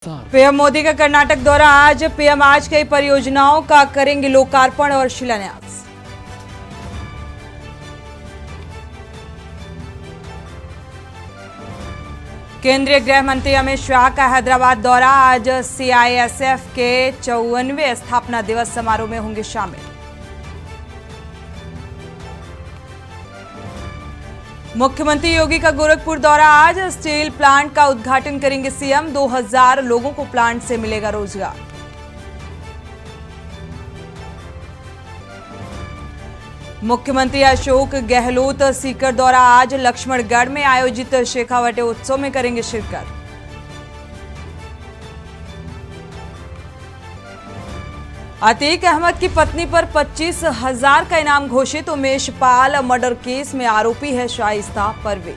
PM Modi का कर्नाटक दौरा। आज पीएम आज कई परियोजनाओं का करेंगे लोकार्पण और शिलान्यास। केंद्रीय गृह मंत्री अमित शाह का हैदराबाद दौरा। आज सीआईएसएफ के 54वें स्थापना दिवस समारोह में होंगे शामिल। मुख्यमंत्री योगी का गोरखपुर दौरा। आज स्टील प्लांट का उद्घाटन करेंगे सीएम। 2000 लोगों को प्लांट से मिलेगा रोजगार। मुख्यमंत्री अशोक गहलोत सीकर दौरा। आज लक्ष्मणगढ़ में आयोजित शेखावटी उत्सव में करेंगे शिरकत। अतीक अहमद की पत्नी पर 25,000 का इनाम घोषित। उमेश पाल मर्डर केस में आरोपी है शाइस्ता परवीन।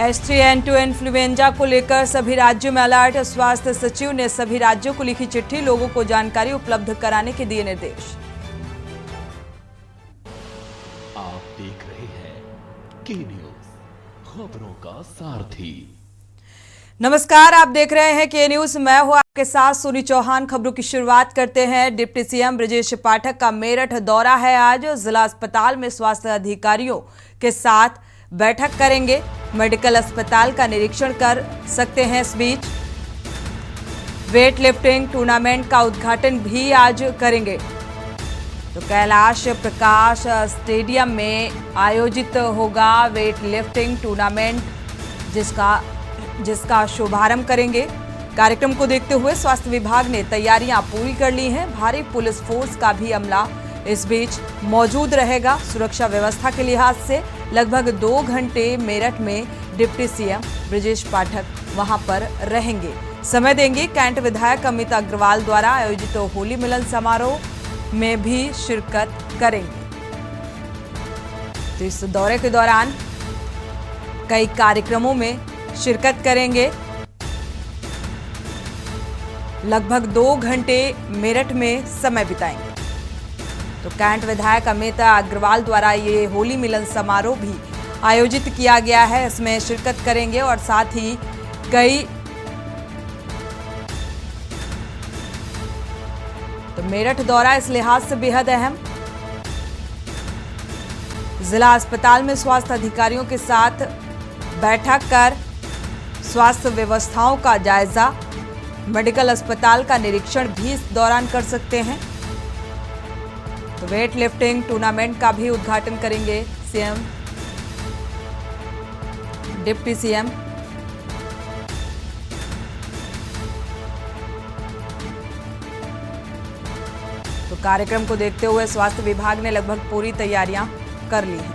H3N2 इन्फ्लुएंजा को लेकर सभी राज्यों में अलर्ट। स्वास्थ्य सचिव ने सभी राज्यों को लिखी चिट्ठी, लोगों को जानकारी उपलब्ध कराने के दिए निर्देश। आप देख रहे हैं के न्यूज, खबरों का सारथी। नमस्कार, आप देख रहे हैं के न्यूज। मैं हूं आपके साथ सोनी चौहान। खबरों की शुरुआत करते हैं। डिप्टी सीएम ब्रजेश पाठक का मेरठ दौरा है। आज जिला अस्पताल में स्वास्थ्य अधिकारियों के साथ बैठक करेंगे। मेडिकल अस्पताल का निरीक्षण कर सकते हैं। इस बीच वेट लिफ्टिंग टूर्नामेंट का उद्घाटन भी आज करेंगे। तो कैलाश प्रकाश स्टेडियम में आयोजित होगा वेट लिफ्टिंग टूर्नामेंट, जिसका शुभारंभ करेंगे। कार्यक्रम को देखते हुए स्वास्थ्य विभाग ने तैयारियां पूरी कर ली हैं। भारी पुलिस फोर्स का भी अमला इस बीच मौजूद रहेगा। सुरक्षा व्यवस्था के लिहाज से लगभग 2 घंटे मेरठ में डिप्टी सीएम ब्रजेश पाठक वहां पर रहेंगे, समय देंगे। कैंट विधायक अमित अग्रवाल द्वारा आयोजित होली मिलन समारोह में भी शिरकत करेंगे। तो इस दौरे के दौरान कई कार्यक्रमों में शिरकत करेंगे। लगभग 2 घंटे मेरठ में समय बिताएंगे। तो कैंट विधायक अमित अग्रवाल द्वारा ये होली मिलन समारोह भी आयोजित किया गया है, इसमें शिरकत करेंगे और साथ ही कई तो मेरठ दौरा इस लिहाज से बेहद अहम। जिला अस्पताल में स्वास्थ्य अधिकारियों के साथ बैठक कर स्वास्थ्य व्यवस्थाओं का जायजा, मेडिकल अस्पताल का निरीक्षण भी इस दौरान कर सकते हैं। तो वेट लिफ्टिंग टूर्नामेंट का भी उद्घाटन करेंगे सीएम, डिप्टी सीएम। तो कार्यक्रम को देखते हुए स्वास्थ्य विभाग ने लगभग पूरी तैयारियां कर ली हैं।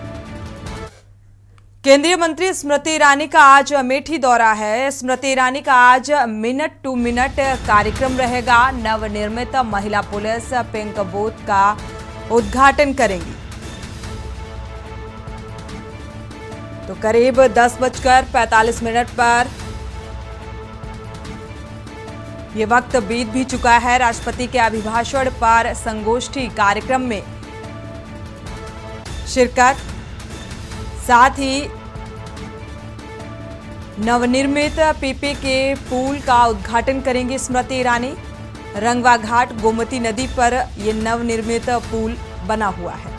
केंद्रीय मंत्री स्मृति ईरानी का आज अमेठी दौरा है। स्मृति ईरानी का आज मिनट टू मिनट कार्यक्रम रहेगा। नवनिर्मित महिला पुलिस पिंक बूथ का उद्घाटन करेंगी। तो करीब 10:45 पर यह वक्त बीत भी चुका है। राष्ट्रपति के अभिभाषण पर संगोष्ठी कार्यक्रम में शिरकत, साथ ही नवनिर्मित पीपी के पुल का उद्घाटन करेंगी स्मृति ईरानी। रंगवा घाट गोमती नदी पर यह नवनिर्मित पुल बना हुआ है।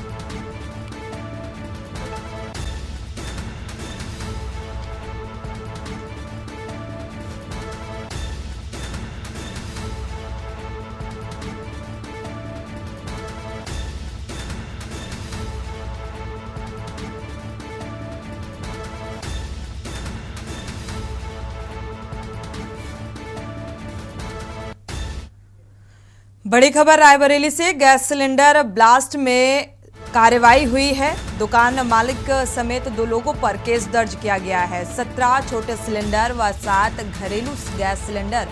बड़ी खबर रायबरेली से। गैस सिलेंडर ब्लास्ट में कार्रवाई हुई है। दुकान मालिक समेत 2 लोगों पर केस दर्ज किया गया है। 17 छोटे सिलेंडर व 7 घरेलू गैस सिलेंडर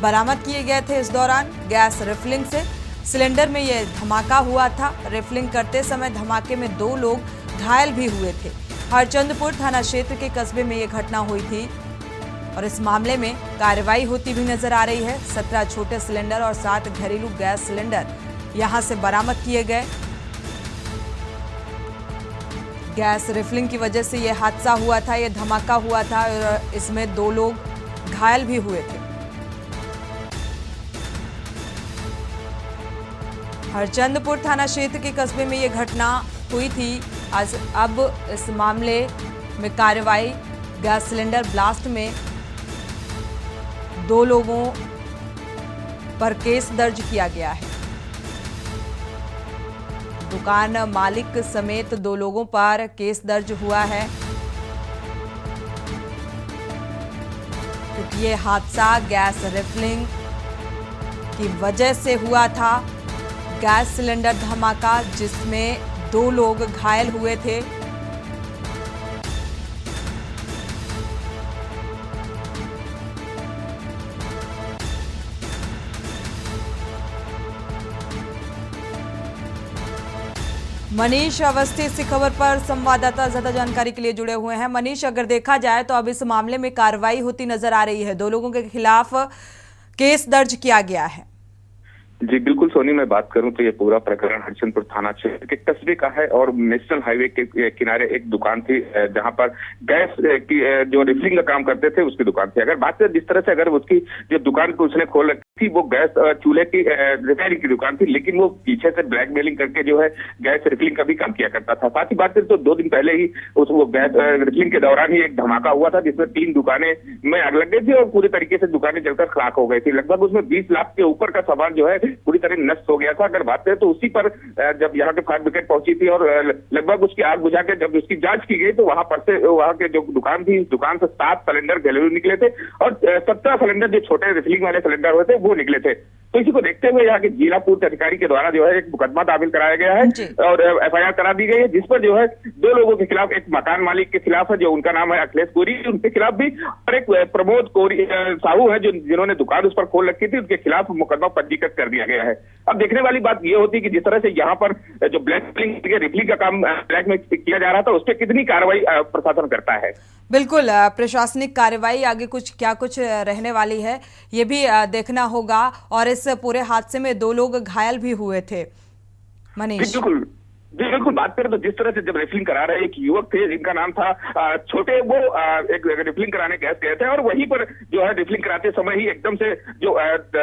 बरामद किए गए थे। इस दौरान गैस रिफिलिंग से सिलेंडर में यह धमाका हुआ था। रिफिलिंग करते समय धमाके में 2 लोग घायल भी हुए थे। हरचंदपुर थाना क्षेत्र के कस्बे में यह घटना हुई थी और इस मामले में कार्रवाई होती भी नजर आ रही है। 17 छोटे सिलेंडर और 7 घरेलू गैस सिलेंडर यहां से बरामद किए गए। गैस रिफिलिंग की वजह से ये हादसा हुआ था, ये धमाका हुआ था और इसमें 2 लोग घायल भी हुए थे। हरचंदपुर थाना क्षेत्र के कस्बे में ये घटना हुई थी। अब इस मामले में कार्रवाई, गैस सिलेंडर ब्लास्ट में 2 लोगों पर केस दर्ज किया गया है। दुकान मालिक समेत 2 लोगों पर केस दर्ज हुआ है, क्योंकि ये हादसा गैस रिफिलिंग की वजह से हुआ था। गैस सिलेंडर धमाका जिसमें 2 लोग घायल हुए थे। मनीष अवस्थी इसी खबर पर संवाददाता ज्यादा जानकारी के लिए जुड़े हुए हैं। मनीष, अगर देखा जाए तो अब इस मामले में कार्रवाई होती नजर आ रही है, 2 लोगों के खिलाफ केस दर्ज किया गया है। जी बिल्कुल सोनी, मैं बात करूं तो ये पूरा प्रकरण हरचंदपुर थाना क्षेत्र के कस्बे का है और नेशनल हाईवे के किनारे एक दुकान थी जहां पर गैस की जो रिफिलिंग का काम करते थे उसकी दुकान थी। अगर बात करें जिस तरह से अगर उसकी जो दुकान को उसने खोल रखी थी वो गैस चूल्हे की रिपेयरिंग की दुकान थी, लेकिन वो पीछे से ब्लैकमेलिंग करके जो है गैस रिफिलिंग का भी काम किया करता था। साथ ही बात करें तो 2 दिन पहले ही वो गैस रिफिलिंग के दौरान ही एक धमाका हुआ था जिसमें 3 दुकानें में आग लग गई थी और पूरी तरीके से दुकानें जलकर खाक हो गई थी। लगभग उसमें 20 लाख के ऊपर का सामान जो है पूरी तरह नष्ट हो गया था। अगर बात करें तो उसी पर जब यहाँ के फायर ब्रिगेड पहुंची थी और लगभग उसकी आग बुझा के जब उसकी जांच की गई तो वहां पर से वहां के जो दुकान थी, दुकान से 7 सिलेंडर जले हुए निकले थे और 17 सिलेंडर जो छोटे रिफिलिंग वाले सिलेंडर हुए थे वो निकले थे। तो इसी को देखते हुए यहाँ के जिला पूर्व अधिकारी के द्वारा जो है एक मुकदमा दाखिल कराया गया है और FIR करा दी गई है, जिस पर जो है 2 लोगों के खिलाफ, एक मकान मालिक के खिलाफ है जो उनका नाम है अखिलेश कोरी, उनके खिलाफ भी, और एक प्रमोद कोरी साहू है जो जिन्होंने दुकान उस पर खोल रखी थी, उनके खिलाफ मुकदमा पंजीकृत कर दिया गया है। अब देखने वाली बात यह होती है कि जिस तरह से यहाँ पर जो ब्लैकमेलिंग रिफिलिंग का काम ब्लैक में किया जा रहा था उस पर कितनी कार्रवाई प्रशासन करता है। बिल्कुल, प्रशासनिक कार्रवाई आगे क्या कुछ रहने वाली है ये भी देखना होगा। और इस पूरे हादसे में 2 लोग घायल भी हुए थे। मनीष, बिल्कुल बात करें तो जिस तरह से जब रिफिलिंग करा रहे एक युवक थे जिनका नाम था छोटे, वो एक रिफिलिंग कराने गैस गए थे और वहीं पर जो है रिफिलिंग कराते समय ही एकदम से जो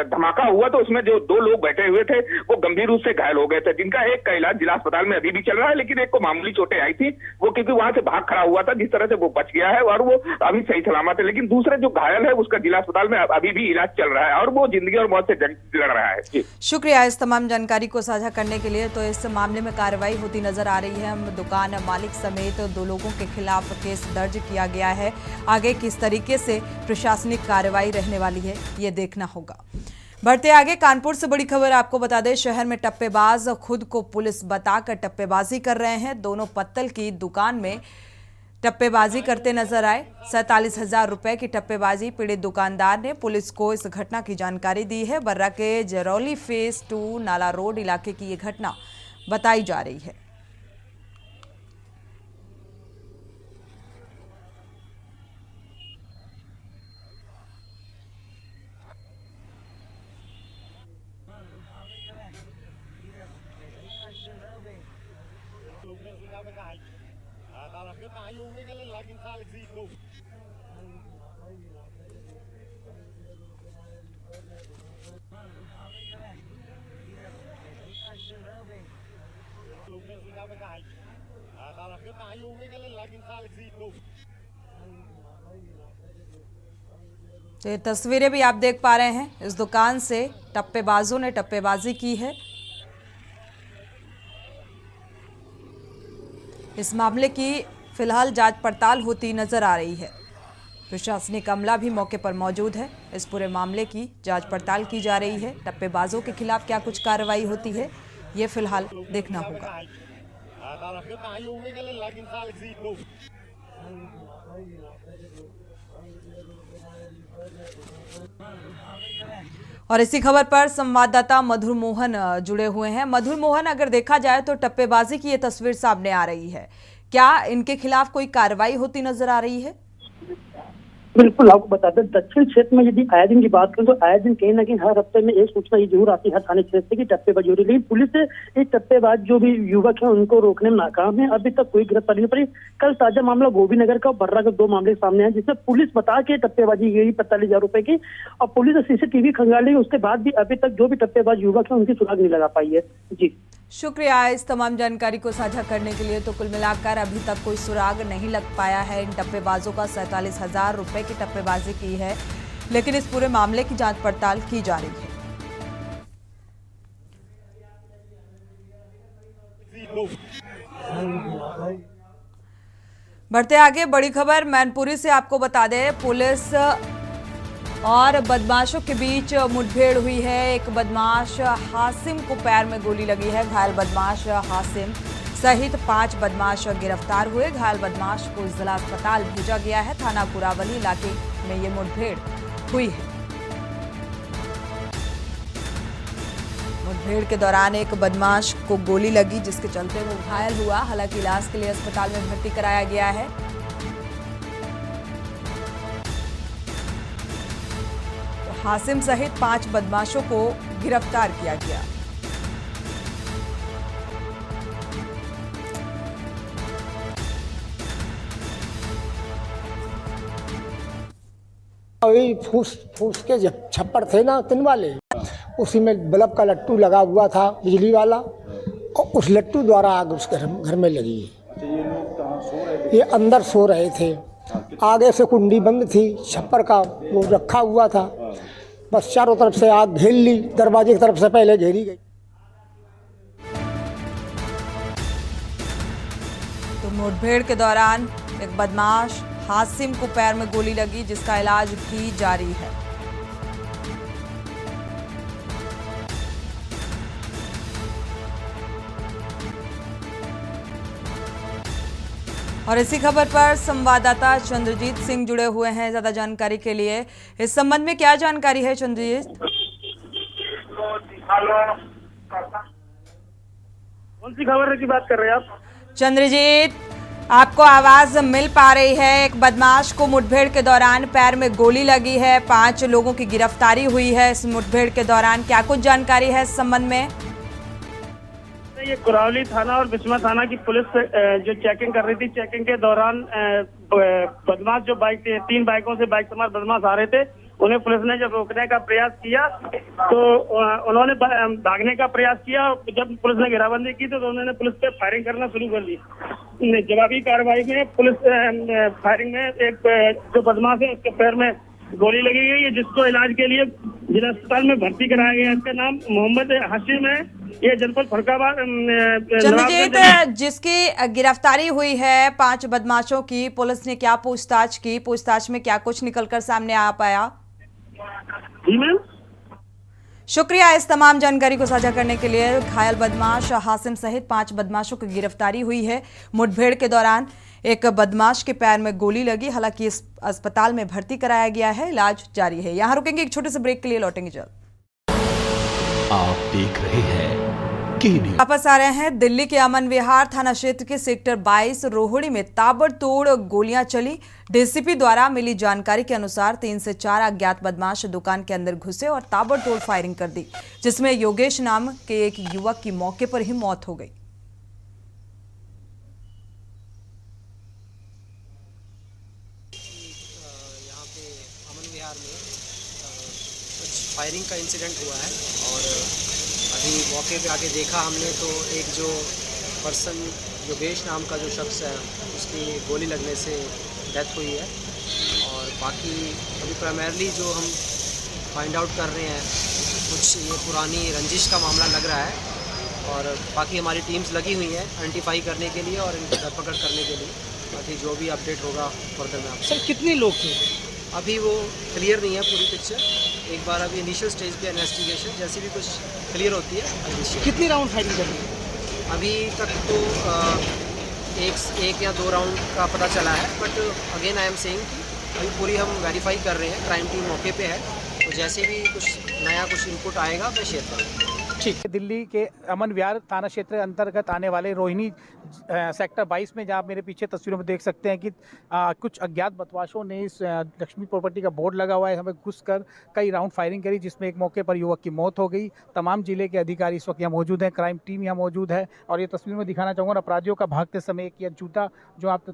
धमाका हुआ तो उसमें जो 2 लोग बैठे हुए थे वो गंभीर रूप से घायल हो गए थे, जिनका एक का इलाज जिला अस्पताल में अभी भी चल रहा है, लेकिन एक को मामूली चोटें आई थी, वो क्योंकि वहां से भाग खड़ा हुआ था, जिस तरह से वो बच गया है और वो अभी सही सलामत है। लेकिन दूसरे जो घायल है उसका जिला अस्पताल में अभी भी इलाज चल रहा है और वो जिंदगी और मौत से जंग लड़ रहा है। शुक्रिया इस तमाम जानकारी को साझा करने के लिए। तो इस मामले में कार्रवाई होती नजर आ रही है। दुकान मालिक समेत 2 लोगों के खिलाफ केस दर्ज किया गया है। आगे किस तरीके से प्रशासनिक कार्रवाई रहने वाली है ये देखना होगा। बढ़ते आगे, कानपुर से बड़ी खबर आपको बता दें, शहर में टप्पेबाज खुद को पुलिस बताकर टप्पेबाजी कर रहे हैं। दोनों पत्तल की दुकान में टप्पेबाजी करते नजर आए। 47,000 रुपए की टप्पेबाजी पीड़ित दुकानदार ने पुलिस को इस घटना की जानकारी दी है। बर्रा के जरौली फेज 2 नाला रोड इलाके की ये घटना बताई जा रही है। तो ये तस्वीरें भी आप देख पा रहे हैं, इस दुकान से टप्पेबाजों ने टप्पेबाजी की है। इस मामले की फिलहाल जांच पड़ताल होती नजर आ रही है। प्रशासनिक अमला भी मौके पर मौजूद है। इस पूरे मामले की जांच पड़ताल की जा रही है। टप्पेबाजों के खिलाफ क्या कुछ कार्रवाई होती है ये फिलहाल देखना होगा। और इसी खबर पर संवाददाता मधुर मोहन जुड़े हुए हैं। मधुर मोहन, अगर देखा जाए तो टप्पेबाजी की ये तस्वीर सामने आ रही है, क्या इनके खिलाफ कोई कार्रवाई होती नजर आ रही है? बिल्कुल, आपको बता दें दक्षिण क्षेत्र में यदि आए दिन की बात करें तो आए दिन कहीं ना कहीं हर हफ्ते में एक सूचना ये जरूर आती है हर थाने क्षेत्र से कि टप्पेबाजी हो रही है। लेकिन पुलिस एक टप्पेबाज जो भी युवक है उनको रोकने में नाकाम है, अभी तक कोई गिरफ्तारी नहीं पड़ी। कल ताजा मामला गोपीनगर का और बर्रा के 2 मामले सामने आए जिसमें पुलिस बता के टप्पेबाजी गई 45,000 रुपए की, और पुलिस ने सीसीटीवी खंगाली, उसके बाद भी अभी तक जो भी टप्पेबाज युवक है उनकी सुराग नहीं लगा पाई है। जी शुक्रिया इस तमाम जानकारी को साझा करने के लिए। तो कुल मिलाकर अभी तक कोई सुराग नहीं लग पाया है इन टप्पेबाजों का। 47,000 रुपए की टप्पेबाजी की है, लेकिन इस पूरे मामले की जांच पड़ताल की जा रही है। बढ़ते आगे, बड़ी खबर मैनपुरी से आपको बता दें, पुलिस और बदमाशों के बीच मुठभेड़ हुई है। एक बदमाश हासिम को पैर में गोली लगी है। घायल बदमाश हासिम सहित 5 बदमाश गिरफ्तार हुए। घायल बदमाश को जिला अस्पताल भेजा गया है। थाना कुरावली इलाके में ये मुठभेड़ हुई है। मुठभेड़ के दौरान एक बदमाश को गोली लगी जिसके चलते वो घायल हुआ। हालांकि इलाज के लिए अस्पताल में भर्ती कराया गया है। हासिम सहित 5 बदमाशों को गिरफ्तार किया गया। वही फूस के छप्पर थे ना 3 वाले, उसी में बल्ब का लट्टू लगा हुआ था बिजली वाला, और उस लट्टू द्वारा आग उस घर में लगी है। ये अंदर सो रहे थे, आगे से कुंडी बंद थी, छप्पर का वो रखा हुआ था, बस चारों तरफ से आग घेर ली, दरवाजे की तरफ से पहले घेरी गई। तो मुठभेड़ के दौरान एक बदमाश हासिम को पैर में गोली लगी जिसका इलाज भी जारी है। और इसी खबर पर संवाददाता चंद्रजीत सिंह जुड़े हुए हैं ज्यादा जानकारी के लिए। इस संबंध में क्या जानकारी है चंद्रजीत? कौन सी खबर की बात कर रहे हैं आप? चंद्रजीत, आपको आवाज मिल पा रही है? एक बदमाश को मुठभेड़ के दौरान पैर में गोली लगी है, 5 लोगों की गिरफ्तारी हुई है इस मुठभेड़ के दौरान। क्या कुछ जानकारी है इस संबंध में? ये कुरावली थाना और बिस्मा थाना की पुलिस जो चेकिंग कर रही थी, चेकिंग के दौरान बदमाश जो 3 बाइकों से बाइक सवार बदमाश आ रहे थे, उन्हें पुलिस ने जब रोकने का प्रयास किया तो उन्होंने भागने का प्रयास किया। जब पुलिस ने घेराबंदी की तो उन्होंने पुलिस पे फायरिंग करना शुरू कर दी। जवाबी कार्रवाई में पुलिस फायरिंग में एक जो बदमाश है उसके पैर में गोली लगी गई है, जिसको इलाज के लिए जिला अस्पताल में भर्ती कराया गया है। इसका नाम मोहम्मद हाशिम है, ये जनपद फरुखाबाद। चंद्रजीत, जिसकी गिरफ्तारी हुई है 5 बदमाशों की, पुलिस ने क्या पूछताछ की? पूछताछ में क्या कुछ निकलकर सामने आ पाया? जी मैम, शुक्रिया इस तमाम जानकारी को साझा करने के लिए। घायल बदमाश हासिम सहित 5 बदमाशों की गिरफ्तारी हुई है। मुठभेड़ के दौरान एक बदमाश के पैर में गोली लगी, हालांकि इस अस्पताल में भर्ती कराया गया है, इलाज जारी है। यहां रुकेंगे, एक छोटे से ब्रेक के लिए लौटेंगे जल्द। आप देख रहे हैं की न्यूज़। वापस आ रहे हैं। दिल्ली के अमन विहार थाना क्षेत्र के सेक्टर 22 रोहिणी में ताबड़तोड़ गोलियां चली। डीसीपी द्वारा मिली जानकारी के अनुसार 3 से 4 अज्ञात बदमाश दुकान के अंदर घुसे और ताबड़तोड़ फायरिंग कर दी, जिसमें योगेश नाम के एक युवक की मौके पर ही मौत हो गई। यहाँ पे अमन विहार में कुछ फायरिंग का इंसिडेंट हुआ है और अभी मौके पे आके देखा हमने तो एक जो पर्सन योगेश नाम का जो शख्स है उसकी गोली लगने से डेथ हुई है। और बाकी अभी प्राइमरली जो हम फाइंड आउट कर रहे हैं कुछ ये पुरानी रंजिश का मामला लग रहा है और बाकी हमारी टीम्स लगी हुई हैं आइडेंटिफाई करने के लिए और इनकी धरपकड़ करने के लिए। बाकी जो भी अपडेट होगा फर्दर में आपसे। सर कितने लोग थे? अभी वो क्लियर नहीं है पूरी पिक्चर, एक बार अभी इनिशियल स्टेज पे इन्वेस्टिगेशन जैसी भी कुछ क्लियर होती है। कितनी राउंड फायरिंग करनी है? अभी तक तो एक या 2 राउंड का पता चला है, but again I am saying कि अभी पूरी हम वेरीफाई कर रहे हैं, क्राइम टीम मौके पे है, तो जैसे भी कुछ नया कुछ इनपुट आएगा मैं शेयर करूँगा। दिल्ली के अमन विहार थाना क्षेत्र अंतर्गत आने वाले रोहिणी सेक्टर 22 में, जहां मेरे पीछे तस्वीरों में देख सकते हैं कि कुछ अज्ञात बदमाशों ने इस लक्ष्मी प्रॉपर्टी का बोर्ड लगा हुआ है हमें घुसकर कई राउंड फायरिंग करी, जिसमें एक मौके पर युवक की मौत हो गई। तमाम जिले के अधिकारी इस वक्त यहाँ मौजूद हैं, क्राइम टीम यहाँ मौजूद है और ये तस्वीर में दिखाना चाहूँगा अपराधियों का भागते समय एक जूता जो आप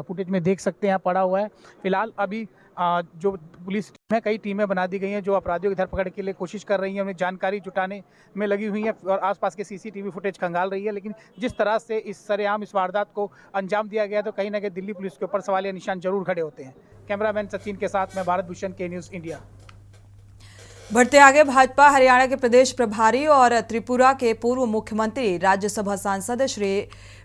फुटेज में देख सकते हैं पड़ा हुआ है। फिलहाल अभी जो पुलिस टीम है, कई टीमें बना दी गई हैं जो अपराधियों की धरपकड़ के लिए कोशिश कर रही हैं, उन्हें जानकारी जुटाने में लगी हुई हैं और आसपास के सीसीटीवी फुटेज खंगाल रही है। लेकिन जिस तरह से इस सरेआम इस वारदात को अंजाम दिया गया तो कहीं ना कहीं दिल्ली पुलिस के ऊपर सवालिया निशान जरूर खड़े होते हैं। कैमरामैन सचिन के साथ मैं भारत भूषण, के न्यूज़ इंडिया। बढ़ते आगे, भाजपा हरियाणा के प्रदेश प्रभारी और त्रिपुरा के पूर्व मुख्यमंत्री राज्यसभा सांसद श्री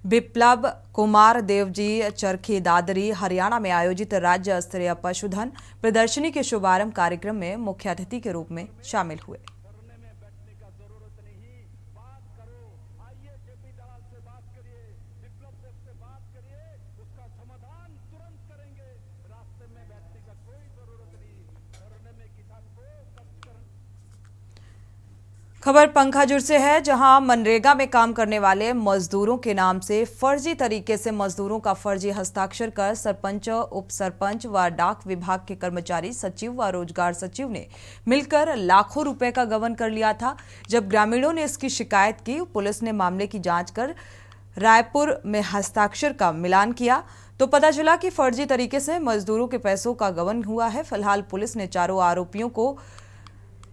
बिप्लब कुमार देवजी चरखी दादरी हरियाणा में आयोजित राज्य स्तरीय पशुधन प्रदर्शनी के शुभारंभ कार्यक्रम में मुख्य अतिथि के रूप में शामिल हुए। खबर पंखाजुर से है, जहां मनरेगा में काम करने वाले मजदूरों के नाम से फर्जी तरीके से मजदूरों का फर्जी हस्ताक्षर कर सरपंच, उप सरपंच व डाक विभाग के कर्मचारी, सचिव व रोजगार सचिव ने मिलकर लाखों रुपए का गबन कर लिया था। जब ग्रामीणों ने इसकी शिकायत की, पुलिस ने मामले की जांच कर रायपुर में हस्ताक्षर का मिलान किया तो पता चला कि फर्जी तरीके से मजदूरों के पैसों का गबन हुआ है। फिलहाल पुलिस ने चारों आरोपियों को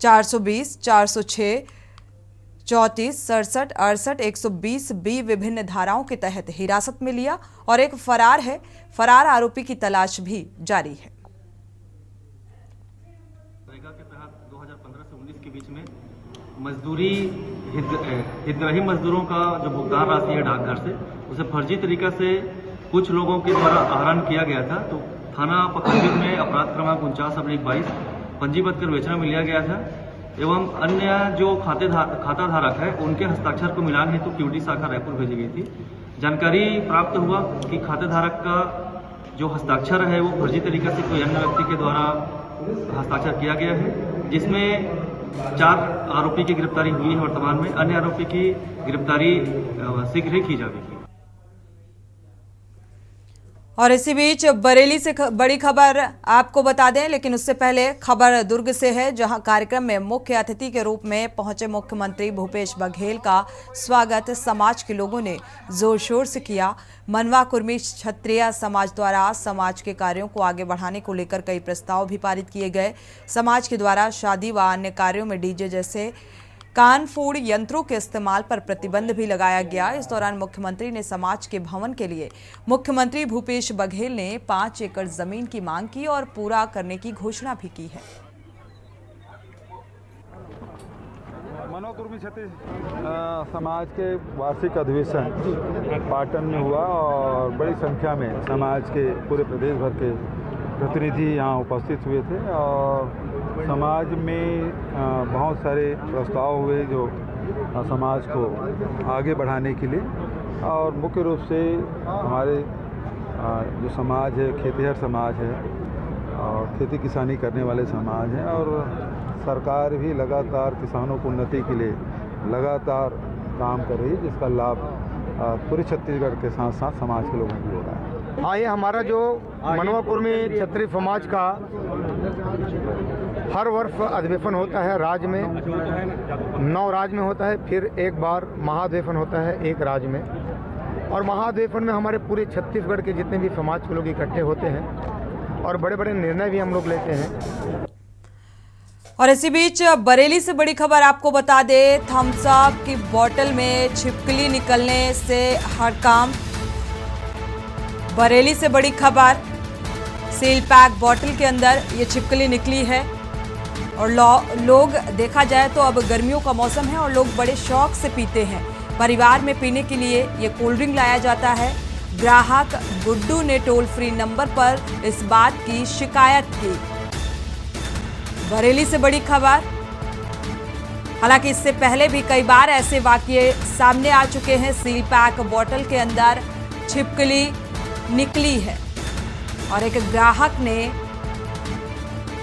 420, 406, 34, 67, 68, 120B विभिन्न धाराओं के तहत हिरासत में लिया और एक फरार है। फरार आरोपी की तलाश भी जारी है। मनरेगा के तहत 2015 से 19 के बीच में मजदूरी हितग्राही मजदूरों का जो भुगतान राशि है डाकघर से, उसे फर्जी तरीका से कुछ लोगों के द्वारा आहरण किया गया था। तो थाना पकड़गिर में अपराध क्रमांक 49/22 पंजीबद्ध कर बेचना में लिया गया था एवं अन्य जो खाता धारक है उनके हस्ताक्षर को मिलान हेतु क्यूटी शाखा रायपुर भेजी गई थी। जानकारी प्राप्त हुआ कि खाते धारक का जो हस्ताक्षर है वो फर्जी तरीके से कोई अन्य व्यक्ति के द्वारा हस्ताक्षर किया गया है, जिसमें 4 आरोपी की गिरफ्तारी हुई है वर्तमान में। अन्य आरोपी की गिरफ्तारी शीघ्र ही की जाएगी। और इसी बीच बरेली से बड़ी खबर आपको बता दें, लेकिन उससे पहले खबर दुर्ग से है, जहां कार्यक्रम में मुख्य अतिथि के रूप में पहुंचे मुख्यमंत्री भूपेश बघेल का स्वागत समाज के लोगों ने जोर शोर से किया। मनवा कुर्मी क्षत्रिय समाज द्वारा समाज के कार्यों को आगे बढ़ाने को लेकर कई प्रस्ताव भी पारित किए गए। समाज के द्वारा शादी व अन्य कार्यों में डीजे जैसे कान फोड़ यंत्रों के इस्तेमाल पर प्रतिबंध भी लगाया गया। इस दौरान मुख्यमंत्री ने समाज के भवन के लिए मुख्यमंत्री भूपेश बघेल ने 5 एकड़ जमीन की मांग की और पूरा करने की घोषणा भी की है। मनवा कुर्मी क्षत्रिय समाज के वार्षिक अधिवेशन पाटन में हुआ और बड़ी संख्या में समाज के पूरे प्रदेश भर के प्रतिनिधि यहाँ उपस्थित हुए थे और समाज में बहुत सारे प्रस्ताव हुए जो समाज को आगे बढ़ाने के लिए, और मुख्य रूप से हमारे जो समाज है खेतिहर समाज है और खेती किसानी करने वाले समाज हैं और सरकार भी लगातार किसानों को उन्नति के लिए लगातार काम कर रही है, जिसका लाभ पूरे छत्तीसगढ़ के साथ साथ समाज के लोगों को हो रहा है। आइए, हमारा जो मनवा कुर्मी क्षत्रिय समाज का हर वर्ष अधिवेशन होता है राज्य में, 9 राज्य में होता है, फिर एक बार महाधिवेशन होता है एक राज्य में, और महाधिवेशन में हमारे पूरे छत्तीसगढ़ के जितने भी समाज के लोग इकट्ठे होते हैं और बड़े बड़े निर्णय भी हम लोग लेते हैं। और इसी बीच बरेली से बड़ी खबर आपको बता दे, थम्स अप की बोतल में छिपकली निकलने से हड़कांप। बरेली से बड़ी खबर, सील पैक बोतल के अंदर ये छिपकली निकली है और लोग देखा जाए तो अब गर्मियों का मौसम है और लोग बड़े शौक से पीते हैं। परिवार में पीने के लिए ये कोल्ड ड्रिंक लाया जाता है। ग्राहक गुड्डू ने टोल फ्री नंबर पर इस बात की शिकायत की। बरेली से बड़ी खबर, हालांकि इससे पहले भी कई बार ऐसे वाकये सामने आ चुके हैं। सील पैक बोतल के अंदर छिपकली निकली है और एक ग्राहक ने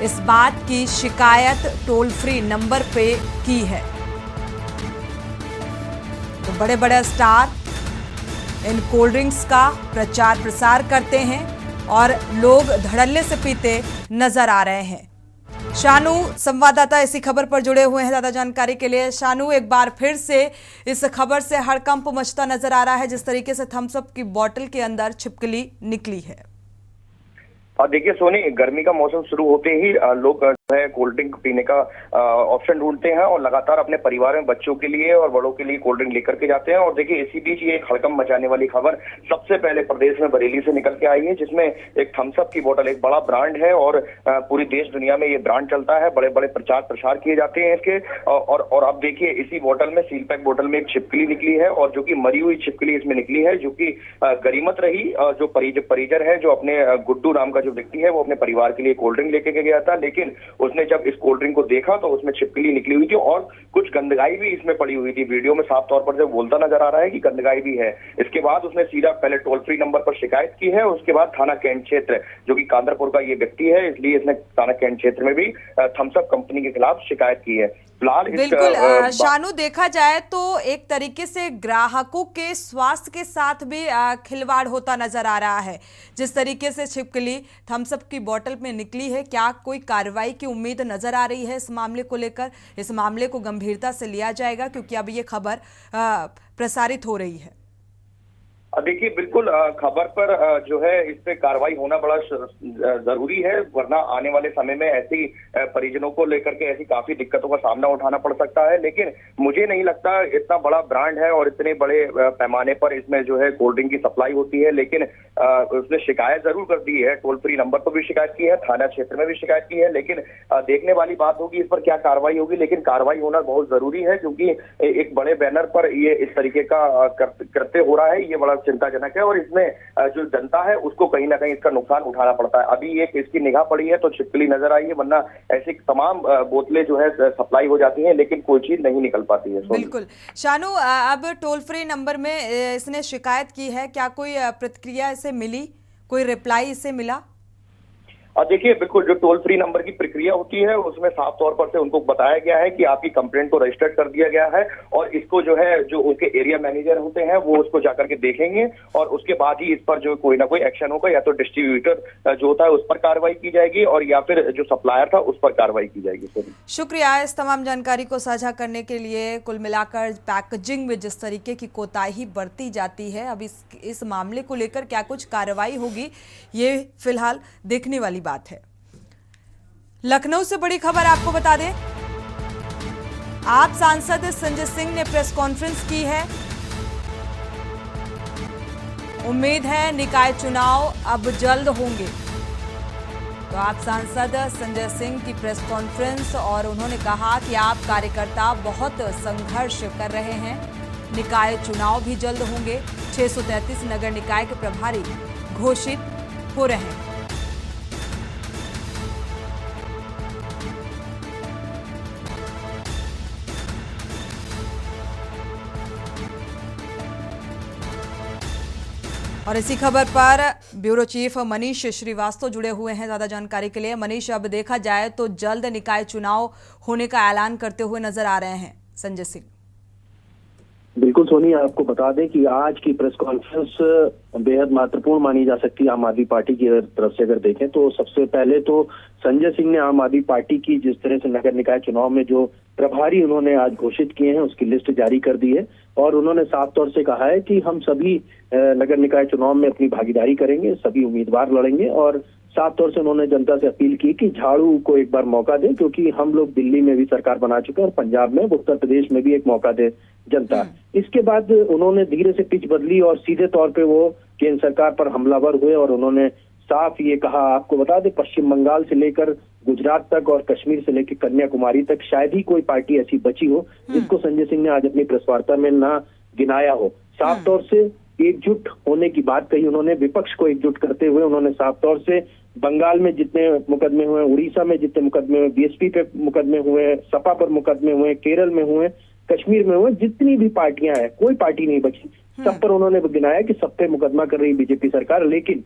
इस बात की शिकायत टोल फ्री नंबर पे की है। बड़े बड़े स्टार इन कोल्ड ड्रिंक्स का प्रचार प्रसार करते हैं और लोग धड़ल्ले से पीते नजर आ रहे हैं। शानू संवाददाता इसी खबर पर जुड़े हुए हैं ज्यादा जानकारी के लिए। शानू, एक बार फिर से इस खबर से हड़कंप मचता नजर आ रहा है जिस तरीके से थम्स अप की बोतल के अंदर छिपकली निकली है। और देखिए सोनी, गर्मी का मौसम शुरू होते ही लोग जो है कोल्ड ड्रिंक पीने का ऑप्शन ढूंढते हैं और लगातार अपने परिवार में बच्चों के लिए और बड़ों के लिए कोल्ड ड्रिंक लेकर के जाते हैं। और देखिए इसी बीच ये एक हड़कंप मचाने वाली खबर सबसे पहले प्रदेश में बरेली से निकल के आई है, जिसमें एक थम्स अप की बोतल, एक बड़ा ब्रांड है और पूरी देश दुनिया में ये ब्रांड चलता है, बड़े बड़े प्रचार प्रसार किए जाते हैं इसके। और अब देखिए इसी बोतल में, सील पैक बोतल में एक छिपकली निकली है और जो कि मरी हुई छिपकली इसमें निकली है, जो कि गरीमत रही। जो परिजन है, जो अपने गुड्डू नाम का जो व्यक्ति है, वो अपने परिवार के लिए कोल्ड ड्रिंक लेके गया था, लेकिन उसने जब इस कोल्ड ड्रिंक को देखा तो उसमें छिपकली निकली हुई थी और कुछ गंदगाई भी इसमें पड़ी हुई थी। वीडियो में साफ तौर पर जब बोलता नजर आ रहा है कि गंदगाई भी है। इसके बाद उसने सीधा पहले टोल फ्री नंबर पर शिकायत की है, उसके बाद थाना कैंट क्षेत्र, जो कि कांदरपुर का ये व्यक्ति है, इसलिए इसने थाना कैंट क्षेत्र में भी थम्स अप कंपनी के खिलाफ शिकायत की है। फिलहाल बिल्कुल शानू, देखा जाए तो एक तरीके से ग्राहकों के स्वास्थ्य के साथ भी खिलवाड़ होता नजर आ रहा है। जिस तरीके से छिपकली थम्स अप की बोतल में निकली है, क्या कोई कार्रवाई की उम्मीद नजर आ रही है इस मामले को लेकर? इस मामले को गंभीरता से लिया जाएगा क्योंकि अब ये खबर प्रसारित हो रही है। देखिए बिल्कुल खबर पर जो है इस पे कार्रवाई होना बड़ा जरूरी है, वरना आने वाले समय में ऐसी परिजनों को लेकर के ऐसी काफी दिक्कतों का सामना उठाना पड़ सकता है। लेकिन मुझे नहीं लगता, इतना बड़ा ब्रांड है और इतने बड़े पैमाने पर इसमें जो है कोल्ड ड्रिंक की सप्लाई होती है, लेकिन उसने शिकायत जरूर कर दी है, टोल फ्री नंबर पर भी शिकायत की है, थाना क्षेत्र में भी शिकायत की है। लेकिन देखने वाली बात होगी इस पर क्या कार्रवाई होगी, लेकिन कार्रवाई होना बहुत जरूरी है क्योंकि एक बड़े बैनर पर ये इस तरीके का कृत्य हो रहा है, ये बड़ा चिंताजनक है और इसमें जो जनता है उसको कहीं ना कहीं इसका नुकसान उठाना पड़ता है। अभी एक इसकी निगाह पड़ी है तो छिपकली नजर आई है, वरना ऐसी तमाम बोतलें जो है सप्लाई हो जाती हैं लेकिन कोई चीज नहीं निकल पाती है। बिल्कुल शानू, अब टोल फ्री नंबर में इसने शिकायत की है, क्या कोई प्रतिक्रिया इसे मिली, कोई रिप्लाई इसे मिला? और देखिए बिल्कुल जो टोल फ्री नंबर की प्रक्रिया होती है उसमें साफ तौर पर से उनको बताया गया है कि आपकी कंप्लेंट को रजिस्टर्ड कर दिया गया है और इसको जो है जो उनके एरिया मैनेजर होते हैं वो उसको जाकर के देखेंगे और उसके बाद ही इस पर जो कोई ना कोई एक्शन होगा, या तो डिस्ट्रीब्यूटर जो होता है उस पर कार्रवाई की जाएगी और या फिर जो सप्लायर था उस पर कार्रवाई की जाएगी। शुक्रिया इस तमाम जानकारी को साझा करने के लिए। कुल मिलाकर पैकेजिंग में जिस तरीके की कोताही बरती जाती है, अब इस मामले को लेकर क्या कुछ कार्रवाई होगी, ये फिलहाल देखने वाली बात है। लखनऊ से बड़ी खबर आपको बता दें, आप सांसद संजय सिंह ने प्रेस कॉन्फ्रेंस की है। उम्मीद है निकाय चुनाव अब जल्द होंगे। तो आप सांसद संजय सिंह की प्रेस कॉन्फ्रेंस और उन्होंने कहा कि आप कार्यकर्ता बहुत संघर्ष कर रहे हैं, निकाय चुनाव भी जल्द होंगे। 633 नगर निकाय के प्रभारी घोषित हो रहे हैं। और इसी खबर पर ब्यूरो चीफ मनीष श्रीवास्तव जुड़े हुए हैं ज्यादा जानकारी के लिए। मनीष, अब देखा जाए तो जल्द निकाय चुनाव होने का ऐलान करते हुए नजर आ रहे हैं संजय सिंह। बिल्कुल सोनी, आपको बता दें कि आज की प्रेस कॉन्फ्रेंस बेहद महत्वपूर्ण मानी जा सकती है आम आदमी पार्टी की तरफ से। अगर देखें तो सबसे पहले तो संजय सिंह ने आम आदमी पार्टी की जिस तरह से नगर निकाय चुनाव में जो प्रभारी उन्होंने आज घोषित किए हैं उसकी लिस्ट जारी कर दी है और उन्होंने साफ तौर से कहा है कि हम सभी नगर निकाय चुनाव में अपनी भागीदारी करेंगे, सभी उम्मीदवार लड़ेंगे और साफ तौर से उन्होंने जनता से अपील की कि झाड़ू को एक बार मौका दे, क्योंकि हम लोग दिल्ली में भी सरकार बना चुके हैं और पंजाब में, उत्तर प्रदेश में भी एक मौका दे जनता। इसके बाद उन्होंने धीरे से पिच बदली और सीधे तौर पे वो केंद्र सरकार पर हमलावर हुए और उन्होंने साफ ये कहा, आपको बता दें पश्चिम बंगाल से लेकर गुजरात तक और कश्मीर से लेकर कन्याकुमारी तक शायद ही कोई पार्टी ऐसी बची हो जिसको संजय सिंह ने आज अपनी प्रेस वार्ता में ना गिनाया हो। साफ तौर से एकजुट होने की बात कही उन्होंने, विपक्ष को एकजुट करते हुए उन्होंने साफ तौर से बंगाल में जितने मुकदमे हुए, उड़ीसा में जितने मुकदमे हुए, बीएसपी पे मुकदमे हुए, सपा पर मुकदमे हुए, केरल में हुए, कश्मीर में हुए, जितनी भी पार्टियां हैं कोई पार्टी नहीं बची, सब पर उन्होंने गिनाया कि सब पे मुकदमा कर रही बीजेपी सरकार, लेकिन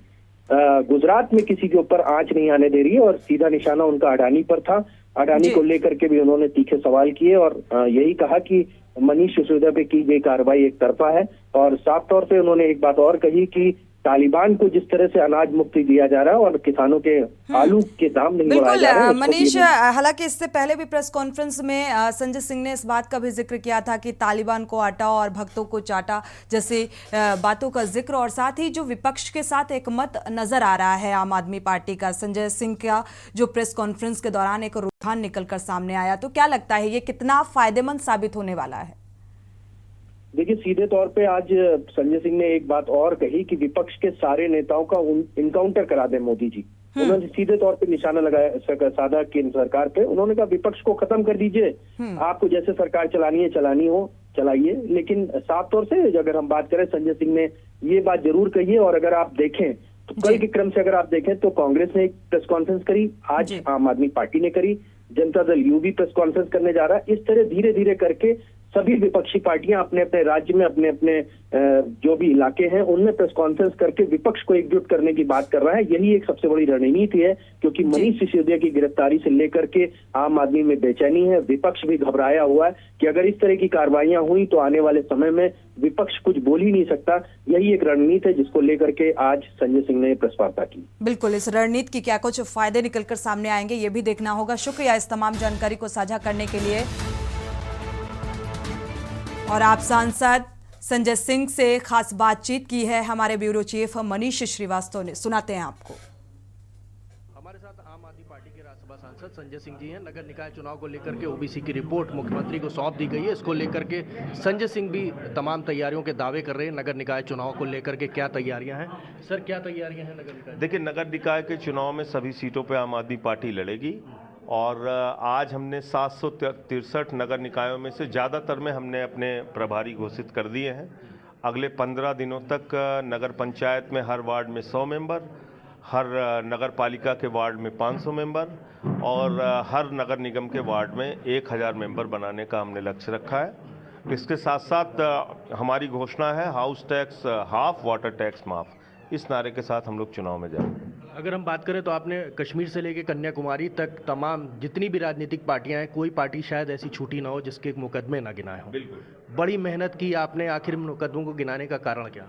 गुजरात में किसी के ऊपर आंच नहीं आने दे रही है और सीधा निशाना उनका अडानी पर था। अडानी को लेकर के भी उन्होंने तीखे सवाल किए और यही कहा कि मनीष सिसोदिया पे की गई कार्रवाई एक तरफा है। और साफ तौर पे उन्होंने एक बात और कही कि तालिबान को जिस तरह से अनाज मुक्ति दिया जा रहा है और किसानों के आलू के दाम नहीं बढ़ाए जा रहे हैं। बिल्कुल मनीष, हालांकि इससे पहले भी प्रेस कॉन्फ्रेंस में संजय सिंह ने इस बात का भी जिक्र किया था कि तालिबान को आटा और भक्तों को चाटा जैसे बातों का जिक्र, और साथ ही जो विपक्ष के साथ एक मत नजर आ रहा है आम आदमी पार्टी का, संजय सिंह का जो प्रेस कॉन्फ्रेंस के दौरान एक रुझान निकलकर सामने आया, तो क्या लगता है ये कितना फायदेमंद साबित होने वाला है? देखिए, सीधे तौर पे आज संजय सिंह ने एक बात और कही कि विपक्ष के सारे नेताओं का इनकाउंटर करा दे मोदी जी। उन्होंने सीधे तौर पे निशाना लगाया साधा केंद्र सरकार पे। उन्होंने कहा विपक्ष को खत्म कर दीजिए, आपको जैसे सरकार चलानी हो चलाइए। लेकिन साफ तौर से अगर हम बात करें, संजय सिंह ने ये बात जरूर कही है। और अगर आप देखें तो कल के क्रम से अगर आप देखें तो कांग्रेस ने एक प्रेस कॉन्फ्रेंस करी, आज आम आदमी पार्टी ने करी, जनता दल यू भी प्रेस कॉन्फ्रेंस करने जा रहा है। इस तरह धीरे धीरे करके सभी विपक्षी पार्टियां अपने अपने राज्य में अपने अपने जो भी इलाके हैं उनमें प्रेस कॉन्फ्रेंस करके विपक्ष को एकजुट करने की बात कर रहा है। यही एक सबसे बड़ी रणनीति है, क्योंकि मनीष सिसोदिया की गिरफ्तारी से लेकर के आम आदमी में बेचैनी है, विपक्ष भी घबराया हुआ है कि अगर इस तरह की कार्रवाइयां हुई तो आने वाले समय में विपक्ष कुछ बोल ही नहीं सकता। यही एक रणनीति है जिसको लेकर के आज संजय सिंह ने प्रेस वार्ता की। बिल्कुल, इस रणनीति की क्या कुछ फायदे निकलकर सामने आएंगे ये भी देखना होगा। शुक्रिया इस तमाम जानकारी को साझा करने के लिए। और आप सांसद संजय सिंह से खास बातचीत की है हमारे ब्यूरो चीफ मनीष श्रीवास्तव ने, सुनाते हैं आपको। हमारे साथ आम आदमी पार्टी के राज्यसभा सांसद संजय सिंह जी हैं। नगर निकाय चुनाव को लेकर के ओबीसी की रिपोर्ट मुख्यमंत्री को सौंप दी गई है। इसको लेकर के संजय सिंह भी तमाम तैयारियों के दावे कर रहे हैं। नगर निकाय चुनाव को लेकर के क्या तैयारियां हैं सर, क्या तैयारियां हैं नगर निकाय? देखिए, नगर निकाय के चुनाव में सभी सीटों पर आम आदमी पार्टी लड़ेगी। और आज हमने 763 नगर निकायों में से ज़्यादातर में हमने अपने प्रभारी घोषित कर दिए हैं। अगले 15 दिनों तक नगर पंचायत में हर वार्ड में 100 मेंबर, हर नगर पालिका के वार्ड में 500 मेंबर और हर नगर निगम के वार्ड में 1000 मेंबर बनाने का हमने लक्ष्य रखा है। इसके साथ साथ हमारी घोषणा है house tax half, water tax माफ। इस नारे के साथ हम लोग चुनाव में जाएंगे। अगर हम बात करें तो आपने कश्मीर से लेकर कन्याकुमारी तक तमाम जितनी भी राजनीतिक पार्टियां हैं, कोई पार्टी शायद ऐसी छूटी ना हो जिसके मुकदमे ना गिनाए हों। बिल्कुल, बड़ी मेहनत की आपने, आखिर मुकदमों को गिनाने का कारण क्या?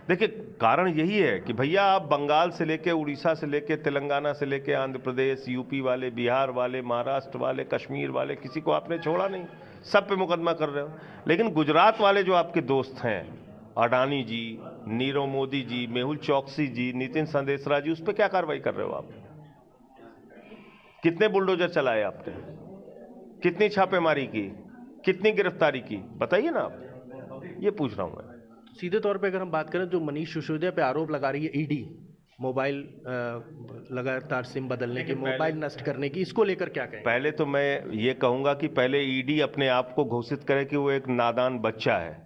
देखिए, कारण यही है कि भैया आप बंगाल से लेके, उड़ीसा से लेके, तेलंगाना से लेके, आंध्र प्रदेश, यूपी वाले, बिहार वाले, महाराष्ट्र वाले, कश्मीर वाले, किसी को आपने छोड़ा नहीं, सब पे मुकदमा कर रहे हो। लेकिन गुजरात वाले जो आपके दोस्त हैं, अडानी जी, नीरव मोदी जी, मेहुल चौकसी जी, नितिन संदेशरा जी, उस पर क्या कार्रवाई कर रहे हो आप? कितने बुलडोजर चलाए आपने? कितनी छापेमारी की? कितनी गिरफ्तारी की? बताइए ना आप, ये पूछ रहा हूं मैं। सीधे तौर पे अगर हम बात करें, जो मनीष सिसोदिया पे आरोप लगा रही है ईडी, मोबाइल लगातार सिम बदलने की, मोबाइल नष्ट करने की, इसको लेकर क्या कहें? पहले तो मैं ये कहूंगा कि पहले ईडी अपने आप को घोषित करे कि वो एक नादान बच्चा है।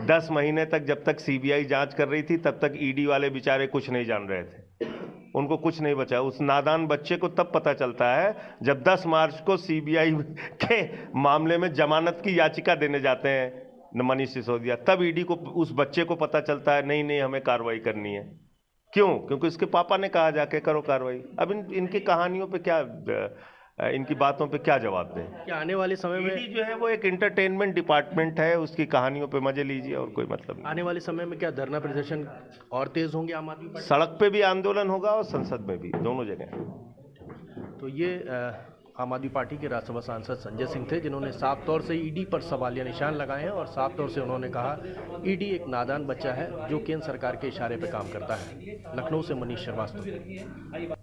10 महीने तक जब तक सीबीआई जांच कर रही थी तब तक ईडी वाले बेचारे कुछ नहीं जान रहे थे, उनको कुछ नहीं बचा। उस नादान बच्चे को तब पता चलता है जब 10 मार्च को सीबीआई के मामले में जमानत की याचिका देने जाते हैं मनीष सिसोदिया, तब ईडी को उस बच्चे को पता चलता है नहीं हमें कार्रवाई करनी है। क्यों? क्योंकि उसके पापा ने कहा जाके करो कार्रवाई। अब इनकी कहानियों पे क्या, इनकी बातों पे क्या जवाब दें? क्या आने वाले समय में ईडी जो है वो एक एंटरटेनमेंट डिपार्टमेंट है, उसकी कहानियों पे मजे लीजिए और कोई मतलब नहीं। आने वाले समय में क्या धरना प्रदर्शन और तेज होंगे आम आदमी पार्टी? सड़क पे भी आंदोलन होगा और संसद में भी, दोनों जगह। तो ये आम आदमी पार्टी के राज्यसभा सांसद संजय सिंह थे, जिन्होंने साफ तौर से ईडी पर सवालिया निशान लगाए हैं और साफ तौर से उन्होंने कहा ईडी एक नादान बच्चा है जो केंद्र सरकार के इशारे पर काम करता है। लखनऊ से मनीष श्रीवास्तव।